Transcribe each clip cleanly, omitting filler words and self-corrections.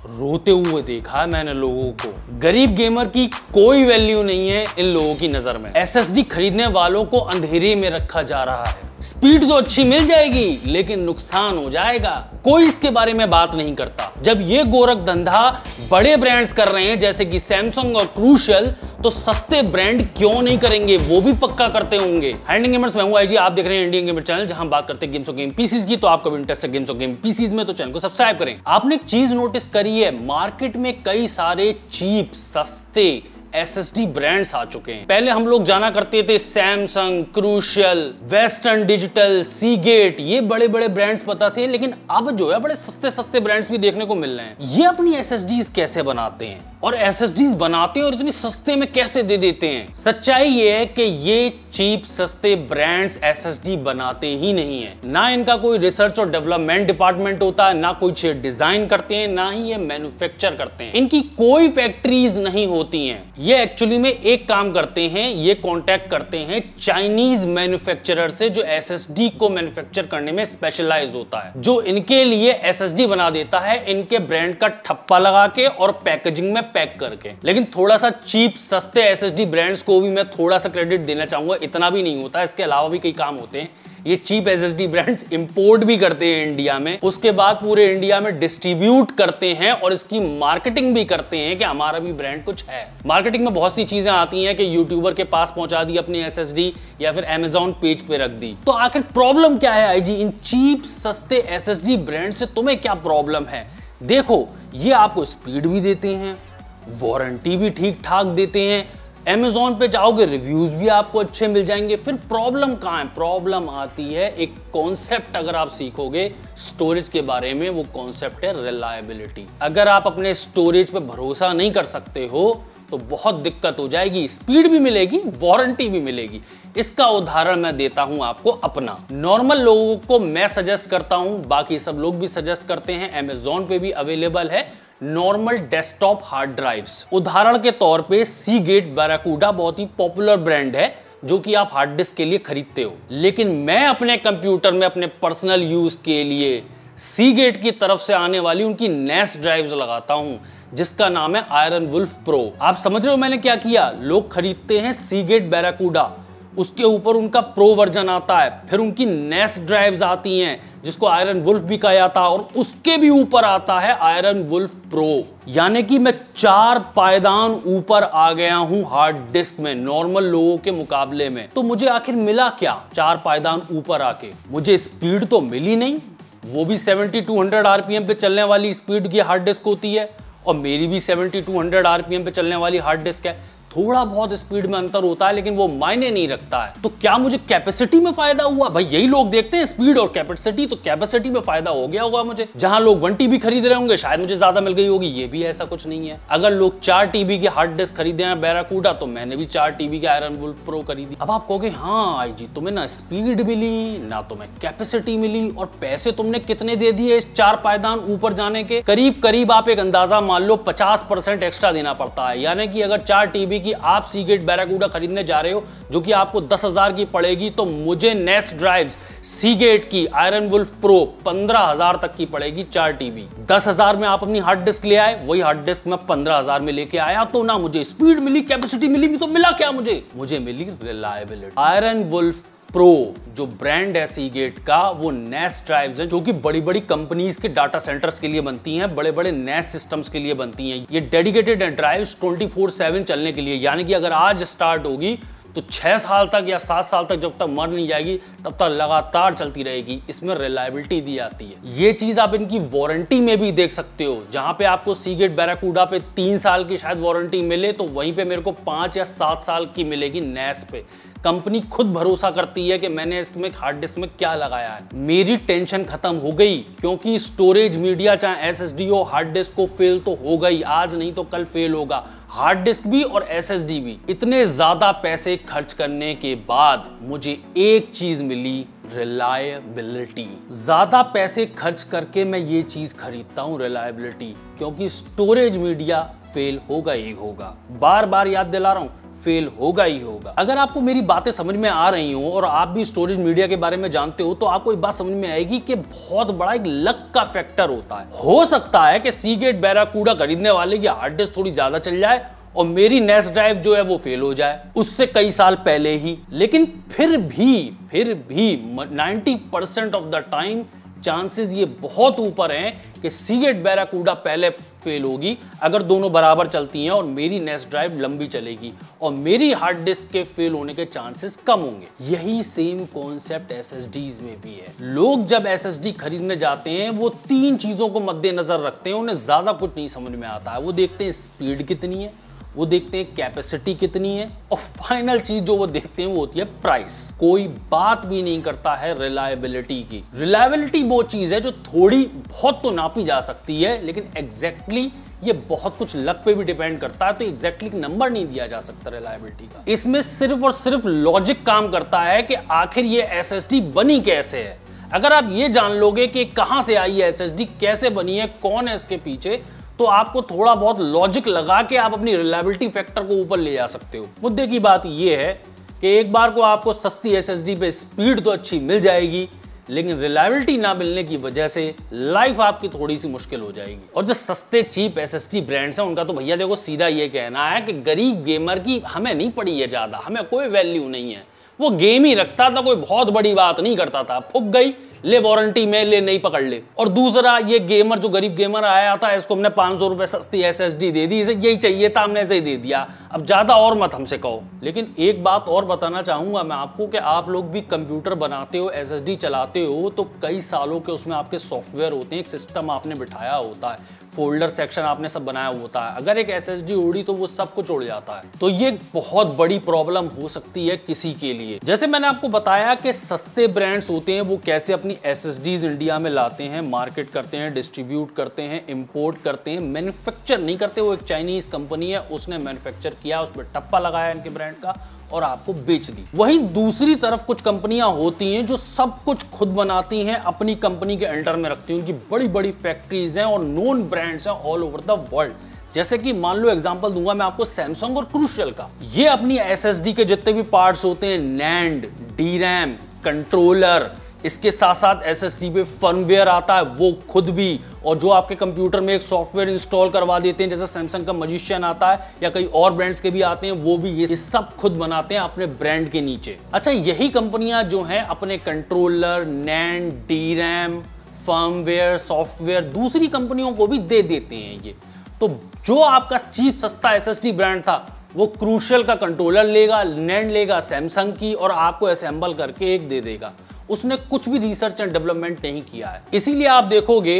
रोते हुए देखा है मैंने लोगों को। गरीब गेमर की कोई वैल्यू नहीं है इन लोगों की नजर में। एसएसडी खरीदने वालों को अंधेरे में रखा जा रहा है। स्पीड तो अच्छी मिल जाएगी लेकिन नुकसान हो जाएगा, कोई इसके बारे में बात नहीं करता। जब ये गोरख धंधा बड़े ब्रांड्स कर रहे हैं जैसे कि सैमसंग और क्रूशियल, तो सस्ते ब्रांड क्यों नहीं करेंगे, वो भी पक्का करते होंगे। इंडियन गेमर्स, मैं हूं आईजी, आप देख रहे हैं इंडियन गेमर चैनल, जहां बात करते हैं गेम्स और गेम पीसीज की। तो आपका भी इंटरेस्ट है गेम्स और गेम पीसीज में, तो चैनल को सब्सक्राइब करें। आपने एक चीज नोटिस करी है, मार्केट में कई सारे चीप सस्ते एसएसडी ब्रांड्स आ चुके हैं। पहले हम लोग जाना करते थे Samsung, crucial, western digital, Seagate, ये बड़े बड़े ब्रांड्स पता थे, लेकिन अब जो है बड़े सस्ते सस्ते ब्रांड्स भी देखने को मिल रहे हैं। ये अपनी एसएसडीज कैसे बनाते हैं और एसएसडीज बनाते हैं और इतनी सस्ते में कैसे दे देते हैं? सच्चाई ये है कि ये चीप सस्ते ब्रांड्स एसएसडी बनाते ही नहीं है। ना इनका कोई रिसर्च और डेवलपमेंट डिपार्टमेंट होता है, ना कोई डिजाइन करते हैं, ना ही ये मैन्युफैक्चर करते हैं। इनकी कोई फैक्ट्रीज नहीं होती हैं। ये एक्चुअली में एक काम करते हैं, ये कांटेक्ट करते हैं चाइनीज मैन्युफैक्चरर से जो एसएसडी को मैन्युफैक्चर करने में स्पेशलाइज होता है, जो इनके लिए एसएसडी बना देता है इनके ब्रांड का ठप्पा लगा के और पैकेजिंग में पैक करके। लेकिन थोड़ा सा चीप सस्ते एसएसडी ब्रांड्स को भी मैं थोड़ा सा क्रेडिट देना चाहूंगा, इतना भी नहीं होता, इसके अलावा भी कई काम होते हैं। ये चीप एसएसडी ब्रांड्स इंपोर्ट भी करते हैं इंडिया में, उसके बाद पूरे इंडिया में डिस्ट्रीब्यूट करते हैं और इसकी मार्केटिंग भी करते हैं कि हमारा भी ब्रांड कुछ है। मार्केटिंग में बहुत सी चीजें आती हैं कि यूट्यूबर के पास पहुंचा दी अपनी एसएसडी या फिर अमेज़न पेज पे रख दी। तो आखिर प्रॉब्लम क्या है आईजी, इन चीप सस्ते एसएसडी ब्रांड से तुम्हें क्या प्रॉब्लम है? देखो, ये आपको स्पीड भी देते हैं, वारंटी भी ठीक ठाक देते हैं, Amazon पे जाओगे रिव्यूज भी आपको अच्छे मिल जाएंगे। फिर प्रॉब्लम कहाँ है? प्रॉब्लम आती है एक कॉन्सेप्ट, अगर आप सीखोगे स्टोरेज के बारे में, वो कॉन्सेप्ट है रिलायबिलिटी। अगर आप अपने स्टोरेज पे भरोसा नहीं कर सकते हो तो बहुत दिक्कत हो जाएगी। स्पीड भी मिलेगी, वारंटी भी मिलेगी। इसका उदाहरण मैं देता हूं आपको अपना। नॉर्मल लोगों को मैं सजेस्ट करता हूं, बाकी सब लोग भी सजेस्ट करते हैं, Amazon पे भी अवेलेबल है नॉर्मल डेस्कटॉप हार्ड ड्राइव्स। उदाहरण के तौर पे सीगेट बैराकूडा बहुत ही पॉपुलर ब्रांड है जो कि आप हार्ड डिस्क के लिए खरीदते हो, लेकिन मैं अपने कंप्यूटर में अपने पर्सनल यूज के लिए सीगेट की तरफ से आने वाली उनकी नेस ड्राइव्स लगाता हूं, जिसका नाम है आयरन वुल्फ प्रो। आप समझ रहे हो मैंने क्या किया? लोग खरीदते हैं सीगेट बैराकूडा, उसके ऊपर उनका प्रो वर्जन आता है, फिर उनकी नेस ड्राइव्स आती हैं जिसको आयरन वुल्फ भी कहा जाता है, और उसके भी ऊपर आता है आयरन वुल्फ प्रो। यानी कि मैं 4 पायदान ऊपर आ गया हूं हार्ड डिस्क में नॉर्मल लोगों के मुकाबले में। तो मुझे आखिर मिला क्या 4 पायदान ऊपर आके? मुझे स्पीड तो मिली नहीं, वो भी 7200 आरपीएम पे चलने वाली स्पीड की हार्ड डिस्क होती है और मेरी भी 7200 आरपीएम पे चलने वाली हार्ड डिस्क है। थोड़ा बहुत स्पीड में अंतर होता है लेकिन वो मायने नहीं रखता है। तो क्या मुझे कैपेसिटी में फायदा हुआ? भाई यही लोग देखते हैं स्पीड और कैपेसिटी, तो कैपेसिटी में फायदा हो गया होगा मुझे। जहां लोग 1 TB खरीद रहे होंगे शायद मुझे ज्यादा मिल गई होगी, ये भी ऐसा कुछ नहीं है। अगर लोग 4 TB की हार्ड डिस्क खरीदे हैं बैराकूडा, तो मैंने भी 4 TB की आयरन वुल्फ प्रो खरीदी। अब आप कहोगे हाँ आईजी, तुम्हें ना स्पीड मिली ना तुम्हें कैपेसिटी मिली, और पैसे तुमने कितने दे दिए 4 पायदान ऊपर जाने के? करीब करीब आप एक अंदाजा मान लो 50% एक्स्ट्रा देना पड़ता है। यानी कि अगर 4 TB की आप सीगेट बैराकूडा खरीदने जा रहे हो जो कि आपको 10,000 की पड़ेगी, तो मुझे नेस ड्राइव्स सीगेट की आयरन वुल्फ प्रो 15,000 तक की पड़ेगी 4 TB। 10,000 में आप अपनी हार्ड डिस्क ले आए, वही हार्ड डिस्क मैं 15,000 में लेके आया, तो ना मुझे स्पीड मिली, कैपेसिटी मिली, तो मिला क्या मुझे मिली रिलायबिलिटी। आयरन वुल्फ प्रो जो ब्रांड है सीगेट का, वो नेस ड्राइव्स है जो कि बड़ी बड़ी कंपनीज के डाटा सेंटर्स के लिए बनती हैं, बड़े बड़े नेस सिस्टम्स के लिए बनती हैं। ये डेडिकेटेड ड्राइव्स 24/7 चलने के लिए, यानी कि अगर आज स्टार्ट होगी तो 6 साल तक या 7 साल तक, जब तक मर नहीं जाएगी तब तक लगातार चलती रहेगी। इसमें रिलायबिलिटी दी जाती है। ये चीज आप इनकी वारंटी में भी देख सकते हो, जहां पे आपको सीगेट बैराकूडा पे 3 साल की शायद वारंटी मिले, तो वहीं पे मेरे को 5 या 7 साल की मिलेगी नेस पे। कंपनी खुद भरोसा करती है कि मैंने इसमें हार्ड डिस्क में क्या लगाया है। मेरी टेंशन खत्म हो गई, क्योंकि स्टोरेज मीडिया चाहे एसएसडी हो, हार्ड डिस्क को फेल तो हो गई, आज नहीं तो कल फेल होगा, हार्ड डिस्क भी और एसएसडी भी। इतने ज्यादा पैसे खर्च करने के बाद मुझे एक चीज मिली, रिलायबिलिटी। ज्यादा पैसे खर्च करके मैं ये चीज खरीदता हूं, रिलायबिलिटी, क्योंकि स्टोरेज मीडिया फेल होगा ही होगा। बार बार याद दिला रहा हूं, फेल होगा ही होगा। अगर आपको मेरी बातें समझ में आ रही हो और आप भी स्टोरेज मीडिया के बारे में जानते हो तो आपको एक बात समझ में आएगी कि बहुत बड़ा एक लक का फैक्टर होता है। हो सकता है कि सीगेट बैराकूडा खरीदने वाले की हार्ड डिस्क थोड़ी ज्यादा चल जाए और मेरी नेस्ट ड्राइव जो है वो फेल हो जाए उससे कई साल पहले ही, लेकिन फिर भी 90% ऑफ द टाइम चांसेस ये बहुत ऊपर हैं कि सीगेट बैराकूडा पहले फेल होगी अगर दोनों बराबर चलती हैं और मेरी नेस्ट ड्राइव लंबी चलेगी और मेरी हार्ड डिस्क के फेल होने के चांसेस कम होंगे। यही सेम कॉन्सेप्ट एसएसडीज में भी है। लोग जब एसएसडी खरीदने जाते हैं वो 3 चीजों को मद्देनजर रखते हैं, उन्हें ज्यादा कुछ नहीं समझ में आता है। वो देखते हैं स्पीड कितनी है, वो देखते हैं कैपेसिटी कितनी है और फाइनल चीज जो वो देखते हैं वो होती है प्राइस। कोई बात भी नहीं करता है रिलायबिलिटी की। रिलायबिलिटी वो चीज है जो थोड़ी बहुत तो नापी जा सकती है, लेकिन एग्जैक्टली ये बहुत कुछ लक पे भी डिपेंड करता है, तो एग्जैक्टली नंबर नहीं दिया जा सकता रिलायबिलिटी का। इसमें सिर्फ और सिर्फ लॉजिक काम करता है कि आखिर ये एसएसडी बनी कैसे है। अगर आप ये जान लोगे कि कहां से आई है एसएसडी, कैसे बनी है, कौन है इसके पीछे, तो आपको थोड़ा बहुत लॉजिक लगा के आप अपनी रिलायबिलिटी फैक्टर को ऊपर ले जा सकते हो। मुद्दे की बात यह है कि एक बार को आपको सस्ती एसएसडी पे स्पीड तो अच्छी मिल जाएगी, लेकिन रिलायबिलिटी ना मिलने की वजह से लाइफ आपकी थोड़ी सी मुश्किल हो जाएगी। और जो सस्ते चीप एसएसडी ब्रांड्स हैं उनका तो भैया देखो सीधा ये कहना है कि गरीब गेमर की हमें नहीं पड़ी है ज्यादा, हमें कोई वैल्यू नहीं है। वो गेम ही रखता था, कोई बहुत बड़ी बात नहीं करता था, फूक गई ले वारंटी में ले नहीं पकड़ ले। और दूसरा ये गेमर जो गरीब गेमर आया था इसको हमने 500 रुपए सस्ती एसएसडी दे दी, इसे यही चाहिए था हमने इसे दे दिया, अब ज्यादा और मत हमसे कहो। लेकिन एक बात और बताना चाहूंगा मैं आपको कि आप लोग भी कंप्यूटर बनाते हो, एसएसडी चलाते हो, तो कई सालों के उसमें आपके सॉफ्टवेयर होते हैं, एक सिस्टम आपने बिठाया होता है, फोल्डर सेक्शन आपने सब बनाया होता है। अगर एक एसएसडी उड़ी तो वो सब कुछ उड़ जाता है, तो ये बहुत बड़ी प्रॉब्लम हो सकती है किसी के लिए। जैसे मैंने आपको बताया कि सस्ते ब्रांड्स होते हैं वो कैसे अपनी एसएसडीज इंडिया में लाते हैं, मार्केट करते हैं, डिस्ट्रीब्यूट करते हैं, इंपोर्ट करते हैं, मैन्युफैक्चर नहीं करते। वो एक चाइनीज कंपनी है, उसने मैन्युफैक्चर किया, उस पर टप्पा लगाया इनके ब्रांड का और आपको बेच दी। वहीं दूसरी तरफ कुछ कंपनियां होती हैं जो सब कुछ खुद बनाती हैं, अपनी कंपनी के अंडर में रखती हैं, उनकी बड़ी बड़ी फैक्ट्रीज हैं और नोन ब्रांड्स हैं ऑल ओवर द वर्ल्ड। जैसे कि मान लो एग्जांपल दूंगा मैं आपको सैमसंग और क्रूशियल का। ये अपनी एसएसडी के जितने भी पार्ट्स होते हैं, नैंड, डीरैम, कंट्रोलर, इसके साथ साथ एसएसडी पे फर्मवेयर आता है वो खुद भी, और जो आपके कंप्यूटर में एक सॉफ्टवेयर इंस्टॉल करवा देते हैं जैसे सैमसंग का मजिशियन आता है या कई और ब्रांड्स के भी आते हैं, वो भी ये सब खुद बनाते हैं अपने ब्रांड के नीचे। अच्छा, यही कंपनियां जो हैं अपने कंट्रोलर, नैंड, डीरैम, फर्मवेयर, सॉफ्टवेयर दूसरी कंपनियों को भी दे देते हैं। ये तो जो आपका चीप सस्ता एसएसडी ब्रांड था वो क्रूशियल का कंट्रोलर लेगा, नैंड लेगा सैमसंग की और आपको असेंबल करके एक दे देगा। उसने कुछ भी रिसर्च एंड डेवलपमेंट नहीं किया है। इसीलिए आप देखोगे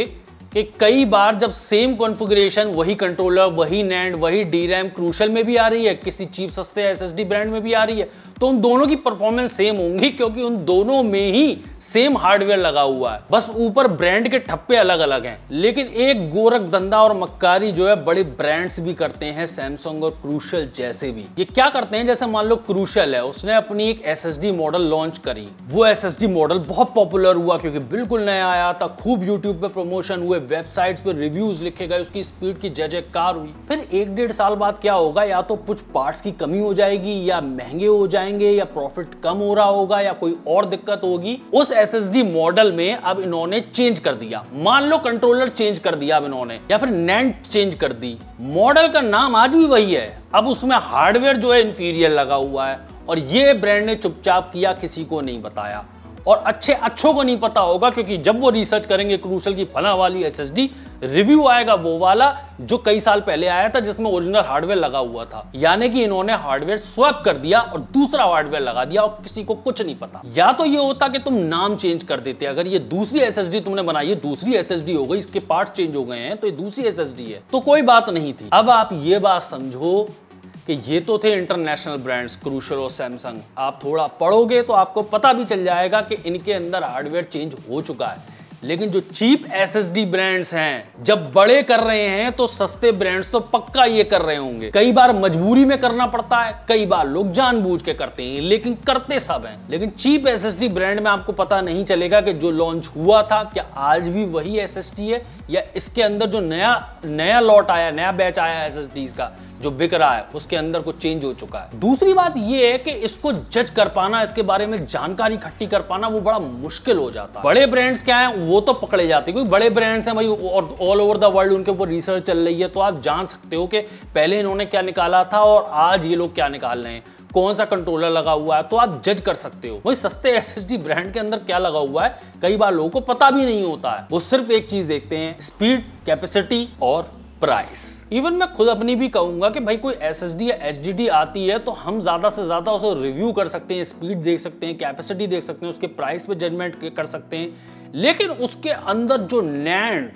कि कई बार जब सेम कॉन्फ़िगरेशन, वही कंट्रोलर, वही नैंड, वही डीरैम क्रूशियल में भी आ रही है, किसी चीप सस्ते एसएसडी ब्रांड में भी आ रही है, तो उन दोनों की परफॉर्मेंस सेम होंगी क्योंकि उन दोनों में ही सेम हार्डवेयर लगा हुआ है, बस ऊपर ब्रांड के ठप्पे अलग अलग हैं। लेकिन एक गोरख धंधा और मक्कारी जो है बड़े ब्रांड्स भी करते हैं, सैमसंग और क्रूशियल जैसे भी। ये क्या करते हैं, जैसे मान लो क्रूशियल है, उसने अपनी एक एसएसडी मॉडल लॉन्च करी, वो एसएसडी मॉडल बहुत पॉपुलर हुआ क्योंकि बिल्कुल नया आया था, खूब यूट्यूब पे प्रमोशन हुए, वेबसाइट्स पे रिव्यूज लिखे गए, उसकी स्पीड की जय जयकार हुई। फिर 1-1.5 साल बाद क्या होगा, या तो कुछ पार्ट्स की कमी हो जाएगी, या महंगे हो जाएंगे, या प्रॉफिट कम हो रहा होगा, या कोई और दिक्कत होगी। उस एसएसडी मॉडल में अब इन्होंने चेंज कर दिया, मान लो कंट्रोलर चेंज कर दिया अब इन्होंने, या फिर नैंड चेंज कर दी, मॉडल का नाम आज भी वही है, अब उसमें हार्डवेयर जो है इंफीरियर लगा हुआ है, और ये ब्रांड ने चुपचाप किया, किसी को नहीं बताया। और अच्छों को नहीं पता होगा क्योंकि जब वो रिसर्च करेंगे क्रूशियल की फला वाली एसएसडी, रिव्यू आएगा वो वाला जो कई साल पहले आया था जिसमें ओरिजिनल हार्डवेयर लगा हुआ था। यानी कि इन्होंने हार्डवेयर स्वैप कर दिया और दूसरा हार्डवेयर लगा दिया और किसी को कुछ नहीं पता। या तो ये होता कि तुम नाम चेंज कर देते, अगर ये दूसरी एसएसडी तुमने बनाई है, दूसरी एसएसडी हो गई, इसके पार्ट्स चेंज हो गए हैं तो ये दूसरी एसएसडी है, तो कोई बात नहीं थी। अब आप ये बात समझो कि ये तो थे इंटरनेशनल ब्रांड्स क्रूशियल और सैमसंग। आप थोड़ा पढ़ोगे तो आपको पता भी चल जाएगा कि इनके अंदर हार्डवेयर चेंज हो चुका है। लेकिन जो चीप एसएसडी ब्रांड्स हैं, जब बड़े कर रहे हैं तो सस्ते ब्रांड्स तो पक्का ये कर रहे होंगे। कई बार मजबूरी में करना पड़ता है, कई बार लोग जानबूझ के करते हैं, लेकिन करते सब हैं। लेकिन चीप एसएसडी ब्रांड में आपको पता नहीं चलेगा कि जो लॉन्च हुआ था क्या आज भी वही एसएसडी है, या इसके अंदर जो नया लॉट आया, नया बैच आया एसएसडीज का, जो बिक रहा है उसके अंदर कुछ चेंज हो चुका है। दूसरी बात ये है कि इसको जज कर पाना, इसके बारे में जानकारी इकट्ठी कर पाना वो बड़ा मुश्किल हो जाता है। बड़े ब्रांड्स क्या है वो तो पकड़े जाते हैं, क्योंकि बड़े ब्रांड्स हैं भाई और ऑल ओवर द वर्ल्ड उनके ऊपर रिसर्च चल रही है, तो आप जान सकते हो कि पहले इन्होंने क्या निकाला था और आज ये लोग क्या निकाल रहे हैं, कौन सा कंट्रोलर लगा हुआ है, तो आप जज कर सकते हो। वही सस्ते एसएसडी ब्रांड के अंदर क्या लगा हुआ है कई बार लोगों को पता भी नहीं होता है, वो सिर्फ एक चीज देखते हैं, स्पीड, कैपेसिटी और प्राइस। इवन मैं खुद अपनी भी कहूंगा कि भाई कोई एसएसडी या एचडीडी आती है तो हम ज्यादा से ज्यादा उसे रिव्यू कर सकते हैं, स्पीड देख सकते हैं, कैपेसिटी देख सकते हैं, उसके प्राइस पे जजमेंट कर सकते हैं, लेकिन उसके अंदर जो नैंड,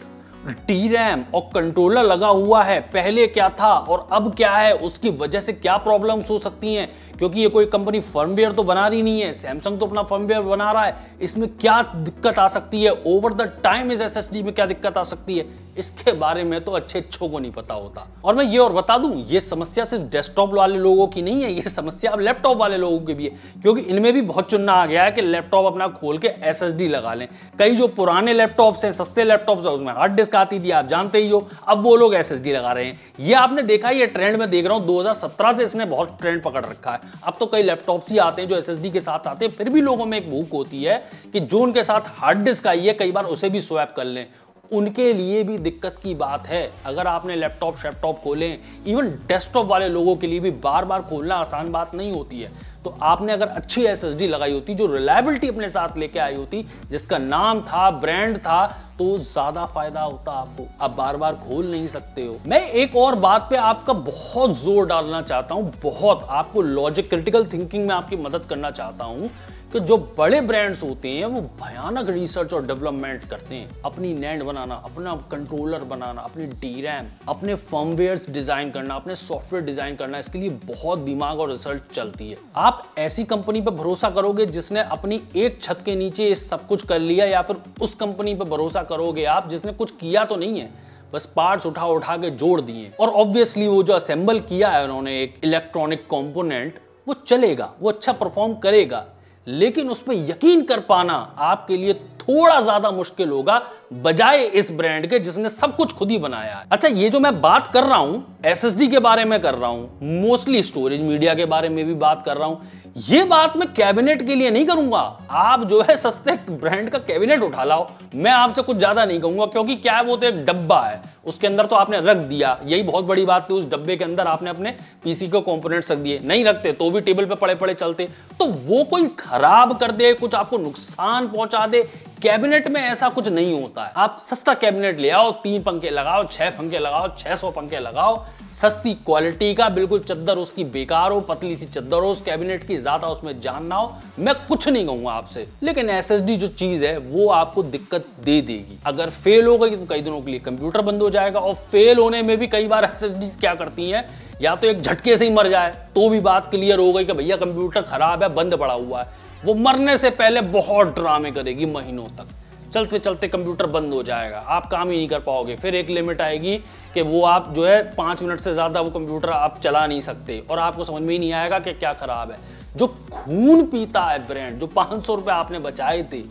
DRAM और कंट्रोलर लगा हुआ है, पहले क्या था और अब क्या है, उसकी वजह से क्या प्रॉब्लम्स हो सकती हैं, क्योंकि ये कोई कंपनी फर्मवेयर तो बना रही नहीं है, सैमसंग तो अपना फर्मवेयर बना रहा है, इसमें क्या दिक्कत आ सकती है, ओवर द टाइम इस एसएसडी में क्या दिक्कत आ सकती है, इसके बारे में तो अच्छों को नहीं पता होता। और मैं ये और बता दूं, ये समस्या सिर्फ डेस्कटॉप वाले लोगों की नहीं है, ये समस्या अब लैपटॉप वाले लोगों की भी है, क्योंकि इनमें भी बहुत चुनना आ गया है कि लैपटॉप अपना खोल के एसएसडी लगा लें। कई जो पुराने लैपटॉप्स हैं, सस्ते लैपटॉप्स हैं, उसमें हार्ड डिस्क आती थी, आप जानते ही हो, अब वो लोग एसएसडी लगा रहे हैं। ये आपने देखा, ये ट्रेंड में देख रहा हूं 2017 से इसने बहुत ट्रेंड पकड़ रखा है। अब तो कई लैपटॉप्स ही आते हैं जो एसएसडी के साथ आते हैं, फिर भी लोगों में एक भूख होती है कि जो उनके साथ हार्ड डिस्क आई है कई बार उसे भी स्वैप कर लें। उनके लिए भी दिक्कत की बात है। अगर आपने लैपटॉप शैपटॉप खोले, इवन डेस्कटॉप वाले लोगों के लिए भी बार बार खोलना आसान बात नहीं होती है। तो आपने अगर अच्छी एसएसडी लगाई होती, जो रिलायबिलिटी अपने साथ लेके आई होती, जिसका नाम था, ब्रांड था, तो ज्यादा फायदा होता आपको। आप बार बार खोल नहीं सकते हो। मैं एक और बात पे आपका बहुत जोर डालना चाहता हूं, बहुत आपको लॉजिक, क्रिटिकल थिंकिंग में आपकी मदद करना चाहता हूं कि जो बड़े ब्रांड्स होते हैं वो भयानक रिसर्च और डेवलपमेंट करते हैं। अपनी नैंड बनाना, अपना कंट्रोलर बनाना, अपनी DRAM, अपने फर्मवेयर्स डिजाइन करना, अपने सॉफ्टवेयर डिजाइन करना, इसके लिए बहुत दिमाग और रिसर्च चलती है। आप ऐसी कंपनी पर भरोसा करोगे जिसने अपनी एक छत के नीचे सब कुछ कर लिया, या फिर उस कंपनी पर भरोसा करोगे आप जिसने कुछ किया तो नहीं है, बस पार्ट्स उठा उठा के जोड़ दिए, और ऑब्वियसली वो जो असेंबल किया है उन्होंने एक इलेक्ट्रॉनिक कंपोनेंट, वो चलेगा, वो अच्छा परफॉर्म करेगा, लेकिन उस पर यकीन कर पाना आपके लिए थोड़ा ज्यादा मुश्किल होगा बजाय इस ब्रांड के जिसने सब कुछ खुद ही बनाया है। अच्छा, ये जो मैं बात कर रहा हूं एसएसडी के बारे में कर रहा हूं, मोस्टली स्टोरेज मीडिया के बारे में भी बात कर रहा हूं, ये बात मैं कैबिनेट के लिए नहीं करूंगा। आप जो है सस्ते ब्रांड का कैबिनेट उठा लाओ, मैं आपसे कुछ ज्यादा नहीं कहूंगा, क्योंकि क्या है, वो तो एक डब्बा है, उसके अंदर तो आपने रख दिया, यही बहुत बड़ी बात थी, उस डब्बे के अंदर आपने अपने पीसी के कंपोनेंट्स रख दिए, नहीं रखते तो भी टेबल पे पड़े पड़े चलते, तो वो कोई खराब कर दे, कुछ आपको नुकसान पहुंचा दे। कैबिनेट में ऐसा कुछ नहीं होता है। आप सस्ता कैबिनेट ले आओ, 3 पंखे लगाओ, 6 पंखे लगाओ, 600 पंखे लगाओ, सस्ती क्वालिटी का, बिल्कुल चद्दर उसकी बेकार हो, पतली सी चद्दर हो उस कैबिनेट की, ज्यादा उसमें जान ना हो, मैं कुछ नहीं कहूंगा आपसे, लेकिन एसएसडी जो चीज है वो आपको दिक्कत दे देगी। अगर फेल हो गई तो कई दिनों के लिए कंप्यूटर बंद हो जाएगा, और फेल होने में भी कई बार एसएसडी क्या करती हैं, या तो एक झटके से ही मर जाए तो भी बात क्लियर हो गई कि भैया कंप्यूटर खराब है, बंद पड़ा हुआ है, वो मरने से पहले बहुत ड्रामे करेगी महीनों तक, चलते चलते कंप्यूटर बंद हो जाएगा, आप काम ही नहीं कर पाओगे। फिर एक लिमिट आएगी कि वो आप जो है 5 मिनट से ज्यादा वो कंप्यूटर आप चला नहीं सकते, और आपको समझ में ही नहीं आएगा कि क्या खराब है। जो खून पीता है ब्रांड, जो 500 रुपए आपने बचाए थे,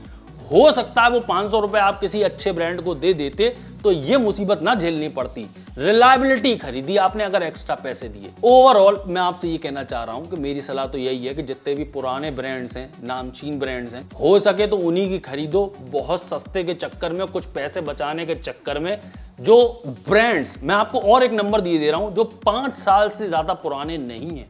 हो सकता है वो 500 रुपए आप किसी अच्छे ब्रांड को दे देते तो ये मुसीबत ना झेलनी पड़ती। रिलायबिलिटी खरीदी आपने अगर एक्स्ट्रा पैसे दिए। ओवरऑल मैं आपसे ये कहना चाह रहा हूं कि मेरी सलाह तो यही है कि जितने भी पुराने ब्रांड्स हैं, नामचीन ब्रांड्स हैं, हो सके तो उन्हीं की खरीदो। बहुत सस्ते के चक्कर में, कुछ पैसे बचाने के चक्कर में जो ब्रांड्स, मैं आपको और एक नंबर दिए दे रहा हूं, जो 5 साल से ज्यादा पुराने नहीं है,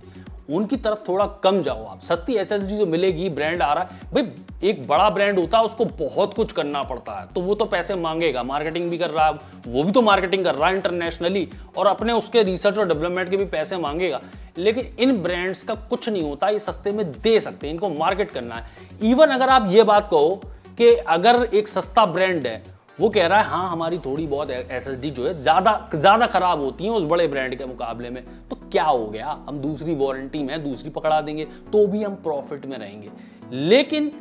उनकी तरफ थोड़ा कम जाओ आप। सस्ती एसएसडी जो मिलेगी, ब्रांड आ रहा है भाई, एक बड़ा ब्रांड होता है उसको बहुत कुछ करना पड़ता है, तो वो तो पैसे मांगेगा, मार्केटिंग भी कर रहा है, वो भी तो मार्केटिंग कर रहा है इंटरनेशनली, और अपने उसके रिसर्च और डेवलपमेंट के भी पैसे मांगेगा। लेकिन इन ब्रांड्स का कुछ नहीं होता, ये सस्ते में दे सकते हैं, इनको मार्केट करना है। इवन अगर आप ये बात कहो कि अगर एक सस्ता ब्रांड है, वो कह रहा है हाँ हमारी थोड़ी बहुत एसएसडी जो है ज्यादा खराब होती है उस बड़े ब्रांड के मुकाबले में, तो क्या हो गया, हम दूसरी वारंटी में दूसरी पकड़ा देंगे तो भी हम प्रॉफिट में रहेंगे। लेकिन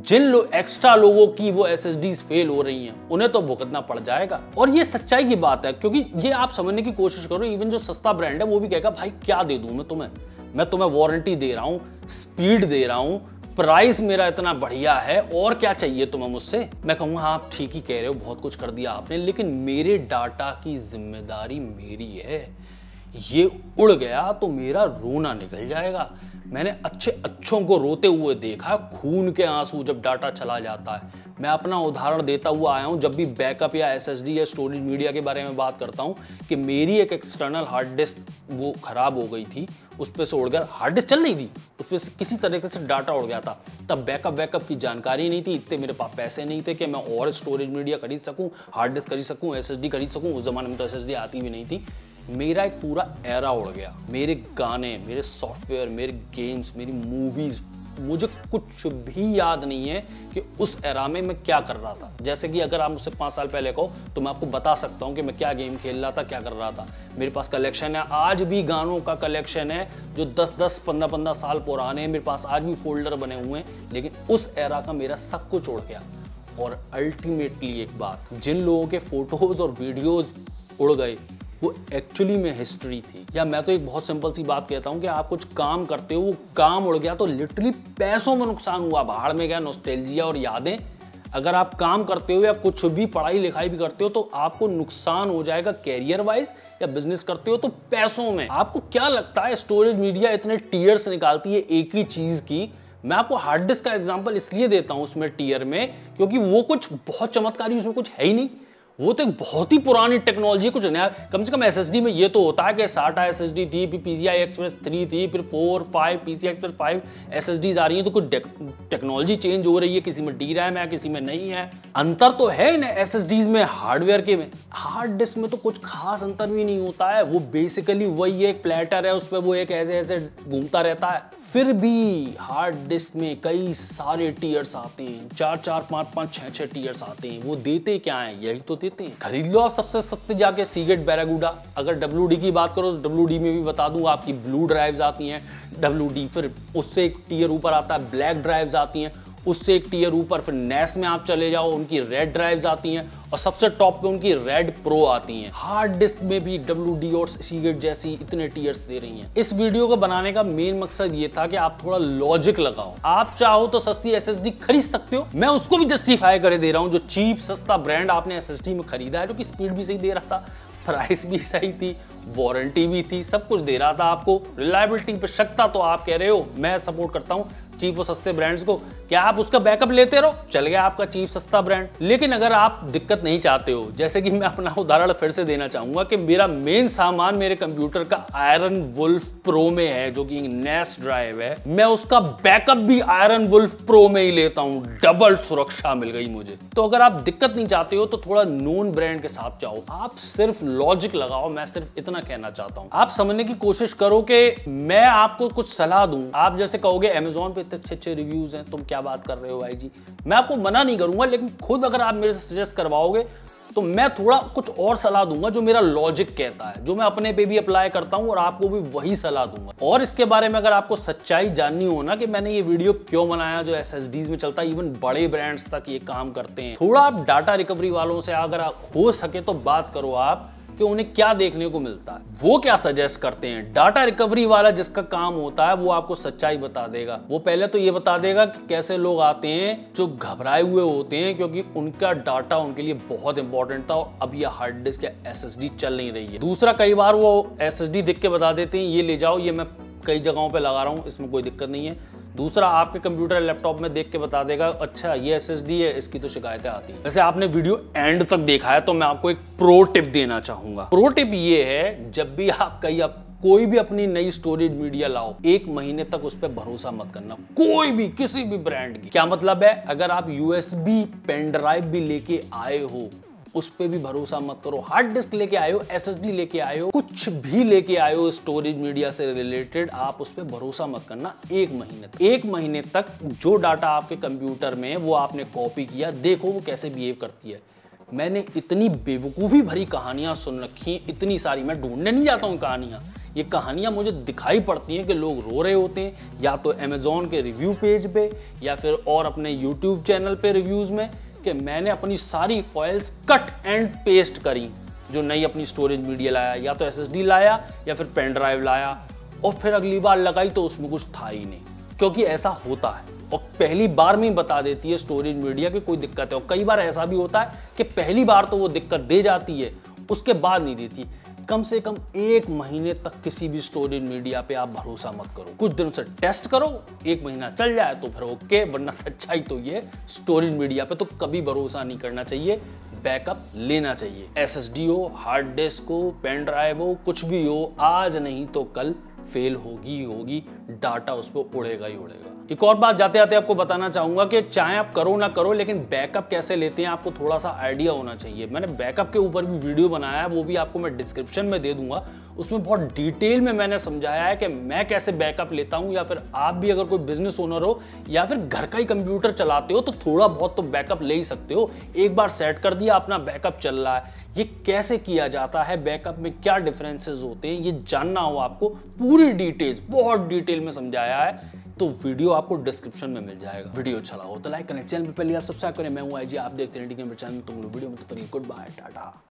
जिन एक्स्ट्रा लोगों की वो एसएसडीज फेल हो रही हैं, उन्हें तो भुगतना पड़ जाएगा। और ये सच्चाई की बात है, क्योंकि ये आप समझने की कोशिश करो, इवन जो सस्ता ब्रांड है वो भी कहेगा भाई क्या दे दूं मैं तुम्हें वारंटी दे रहा हूं, स्पीड दे रहा हूं, प्राइस मेरा इतना बढ़िया है, और क्या चाहिए तुम्हें मुझसे। मैं कहूँगा हाँ आप ठीक ही कह रहे हो, बहुत कुछ कर दिया आपने, लेकिन मेरे डाटा की जिम्मेदारी मेरी है। ये उड़ गया तो मेरा रोना निकल जाएगा। मैंने अच्छों को रोते हुए देखा, खून के आंसू जब डाटा चला जाता है। मैं अपना उदाहरण देता हुआ आया हूं जब भी बैकअप या एसएसडी या स्टोरेज मीडिया के बारे में बात करता हूं कि मेरी एक एक्सटर्नल हार्ड डिस्क वो खराब हो गई थी, उस पर से उड़ गया। हार्ड डिस्क चल रही थी, उस पर किसी तरीके से डाटा उड़ गया था। तब बैकअप की जानकारी नहीं थी, इतने मेरे पास पैसे नहीं थे कि मैं और स्टोरेज मीडिया खरीद सकूं, हार्ड डिस्क खरीद सकूं, एसएसडी खरीद सकूं। उस जमाने में तो एसएसडी आती भी नहीं थी। मेरा एक पूरा एरा उड़ गया। मेरे गाने, मेरे सॉफ्टवेयर, मेरे गेम्स, मेरी मूवीज, मुझे कुछ भी याद नहीं है कि उस एरा में मैं क्या कर रहा था। जैसे कि अगर आप मुझसे 5 साल पहले कहो तो मैं आपको बता सकता हूं कि मैं क्या गेम खेल रहा था, क्या कर रहा था। मेरे पास कलेक्शन है, आज भी गानों का कलेक्शन है जो 10-10, 15-15 साल पुराने हैं। मेरे पास आज भी फोल्डर बने हुए हैं, लेकिन उस एरा का मेरा सब कुछ उड़ गया। और अल्टीमेटली एक बात, जिन लोगों के फोटोज और वीडियोज उड़ गए वो एक्चुअली में हिस्ट्री थी। या मैं तो एक बहुत सिंपल सी बात कहता हूं कि आप कुछ काम करते हो, वो काम उड़ गया तो लिटरली पैसों में नुकसान हुआ, भाड़ में गया नॉस्टैल्जिया और यादें। अगर आप काम करते हो या कुछ भी पढ़ाई लिखाई भी करते हो तो आपको नुकसान हो जाएगा कैरियर वाइज, या बिजनेस करते हो तो पैसों में। आपको क्या लगता है स्टोरेज मीडिया इतने टीयर्स निकालती है एक ही चीज की? मैं आपको हार्ड डिस्क का एग्जांपल इसलिए देता हूं उसमें टीयर में, क्योंकि वो कुछ बहुत चमत्कारी उसमें कुछ है ही नहीं। वो तो एक बहुत ही पुरानी टेक्नोलॉजी, कुछ नया। कम से कम एसएसडी में ये तो होता है कि SATA एसएसडी थी, फिर PCI Express 3 थी, फिर 4, 5 PCI Express 5 एसएसडीज आ रही हैं, तो कुछ टेक्नोलॉजी चेंज हो रही है, किसी में DRAM है, किसी में नहीं है। अंतर तो है इन एसएसडीज में, हार्डवेयर के में। हार्ड डिस्क में तो कुछ खास अंतर भी नहीं होता है। वो बेसिकली वही एक प्लेटर है, उस पर वो एक ऐसे घूमता रहता है। फिर भी हार्ड डिस्क में कई सारे टीयर्स आते हैं, 4-4, 5-5, 6-6 टीयर्स आते हैं। वो देते क्या है? यही तो देते हैं। खरीद लो आप सबसे सस्ते जाके सीगेट बैरागुडा। अगर WD की बात करो तो WD में भी बता दूं आपकी ब्लू ड्राइव्स आती हैं WD, फिर उससे एक टीयर ऊपर आता है ब्लैक ड्राइव्स आती हैं, उससे एक टीयर ऊपर फिर नेस में आप चले जाओ, उनकी रेड ड्राइव्स आती हैं, और सबसे टॉप पे उनकी रेड प्रो आती हैं। हार्ड डिस्क में भी WD और सीगेट जैसी इतने टीयर्स दे रही हैं। इस वीडियो को बनाने का मेन मकसद ये था कि आप थोड़ा लॉजिक लगाओ। आप चाहो तो सस्ती एसएसडी खरीद सकते हो, मैं उसको भी जस्टिफाई करे दे रहा हूं। जो चीप सस्ता ब्रांड आपने एसएसडी में खरीदा है, जो कि स्पीड भी सही दे रहा था, प्राइस भी सही थी, वारंटी भी थी, सब कुछ दे रहा था आपको। रिलायबिलिटी पे शक था तो आप कह रहे हो, मैं सपोर्ट करता हूं चीप और सस्ते ब्रांड्स को। क्या आप उसका बैकअप लेते रहो, चल गया आपका चीप सस्ता ब्रांड। लेकिन अगर आप दिक्कत नहीं चाहते हो, जैसे कि मैं अपना उदाहरण फिर से देना चाहूंगा कि मेरा मेन सामान मेरे कंप्यूटर का आयरन वुल्फ प्रो में है, जो कि नेस ड्राइव है। मैं उसका बैकअप भी आयरन वुल्फ प्रो में ही लेता हूं, डबल सुरक्षा मिल गई मुझे। तो अगर आप दिक्कत नहीं चाहते हो तो थोड़ा नोन ब्रांड के साथ जाओ, आप सिर्फ लॉजिक लगाओ। मैं सिर्फ इतना कहना चाहता हूं, आप समझने की कोशिश करो कि मैं आपको कुछ सलाह दूं। आप जैसे कहोगे अमेज़न पे इतने अच्छे रिव्यूज हैं, तुम क्या बात कर रहे हो भाई जी। मैं आपको मना नहीं करूंगा, लेकिन खुद अगर आप मेरे से सजेस्ट करवाओगे तो मैं थोड़ा कुछ और सलाह दूंगा जो मेरा लॉजिक कहता है, जो मैं अपने पे भी अप्लाई करता हूं और आपको भी वही सलाह दूंगा। और इसके बारे में अगर आपको सच्चाई जाननी हो ना कि मैंने ये वीडियो क्यों बनाया, जो एसएसडीज में चलता है, इवन बड़े ब्रांड्स तक ये काम करते हैं, थोड़ा आप डाटा रिकवरी वालों से अगर हो सके तो बात करो आप कि उन्हें क्या देखने को मिलता है, वो क्या सजेस्ट करते हैं। डाटा रिकवरी वाला जिसका काम होता है वो आपको सच्चाई बता देगा। वो पहले तो ये बता देगा कि कैसे लोग आते हैं जो घबराए हुए होते हैं क्योंकि उनका डाटा उनके लिए बहुत इंपॉर्टेंट था और अब ये हार्ड डिस्क या एसएसडी चल नहीं रही है। दूसरा, कई बार वो एसएसडी देख के बता देते हैं ये ले जाओ, ये मैं कई जगहों पे लगा रहा हूँ, इसमें कोई दिक्कत नहीं है। दूसरा, आपके कंप्यूटर लैपटॉप में देख के बता देगा अच्छा ये एसएसडी है, इसकी तो शिकायतें आती हैं। वैसे आपने वीडियो एंड तक देखा है तो मैं आपको एक प्रो टिप देना चाहूंगा। प्रो टिप ये है, जब भी आप कोई भी अपनी नई स्टोरेज मीडिया लाओ, 1 महीने तक उस पर भरोसा मत करना, कोई भी किसी भी ब्रांड की। क्या मतलब है? अगर आप USB पेन ड्राइव भी लेके आए हो उस पे भी भरोसा मत करो। हार्ड डिस्क लेके आए हो, एसएसडी लेके आए हो, कुछ भी लेके आए हो स्टोरेज मीडिया से रिलेटेड, आप उस पे भरोसा मत करना 1 महीने तक। 1 महीने तक जो डाटा आपके कंप्यूटर में वो आपने कॉपी किया, देखो वो कैसे बिहेव करती है। मैंने इतनी बेवकूफ़ी भरी कहानियां सुन रखी हैं, इतनी सारी, मैं ढूंढने नहीं जाता हूँ कहानियां। ये कहानियां मुझे दिखाई पड़ती हैं कि लोग रो रहे होते हैं, या तो अमेज़न के रिव्यू पेज पे या फिर और अपने यूट्यूब चैनल पे रिव्यूज़ में, कि मैंने अपनी सारी फाइल्स कट एंड पेस्ट करी जो नई अपनी स्टोरेज मीडिया लाया, या तो एसएसडी लाया या फिर पेन ड्राइव लाया, और फिर अगली बार लगाई तो उसमें कुछ था ही नहीं। क्योंकि ऐसा होता है और पहली बार में ही बता देती है स्टोरेज मीडिया की कोई दिक्कत है। और कई बार ऐसा भी होता है कि पहली बार तो वो दिक्कत दे जाती है, उसके बाद नहीं देती। कम से कम 1 महीने तक किसी भी स्टोरेज मीडिया पे आप भरोसा मत करो। कुछ दिन से टेस्ट करो, 1 महीना चल जाए तो फिर ओके, वरना सच्चाई तो ये स्टोरेज मीडिया पे तो कभी भरोसा नहीं करना चाहिए, बैकअप लेना चाहिए। एसएसडी हो, हार्ड डिस्क हो, पेन ड्राइव हो, कुछ भी हो, आज नहीं तो कल फेल होगी, डाटा उस पर उड़ेगा ही उड़ेगा। एक और बात जाते जाते आपको बताना चाहूंगा कि चाहे आप करो ना करो, लेकिन बैकअप कैसे लेते हैं आपको थोड़ा सा आइडिया होना चाहिए। मैंने बैकअप के ऊपर भी वीडियो बनाया है, वो भी आपको मैं डिस्क्रिप्शन में दे दूंगा। उसमें बहुत डिटेल में मैंने समझाया है कि मैं कैसे बैकअप लेता हूं, या फिर आप भी अगर कोई बिजनेस ओनर हो या फिर घर का ही कंप्यूटर चलाते हो तो थोड़ा बहुत तो बैकअप ले ही सकते हो। एक बार सेट कर दिया, अपना बैकअप चल रहा है, ये कैसे किया जाता है, बैकअप में क्या डिफरेंसेस होते हैं, ये जानना हो आपको, पूरी डिटेल्स बहुत डिटेल में समझाया है, तो वीडियो आपको डिस्क्रिप्शन में मिल जाएगा। वीडियो अच्छा लगा हो तो लाइक करें, चैनल पे पहले यार सब्सक्राइब करें। मैं हूं आईजी, आप देखते हैं इंडियन चैनल। तुम लोग वीडियो में, तो गुड बाय, टाटा।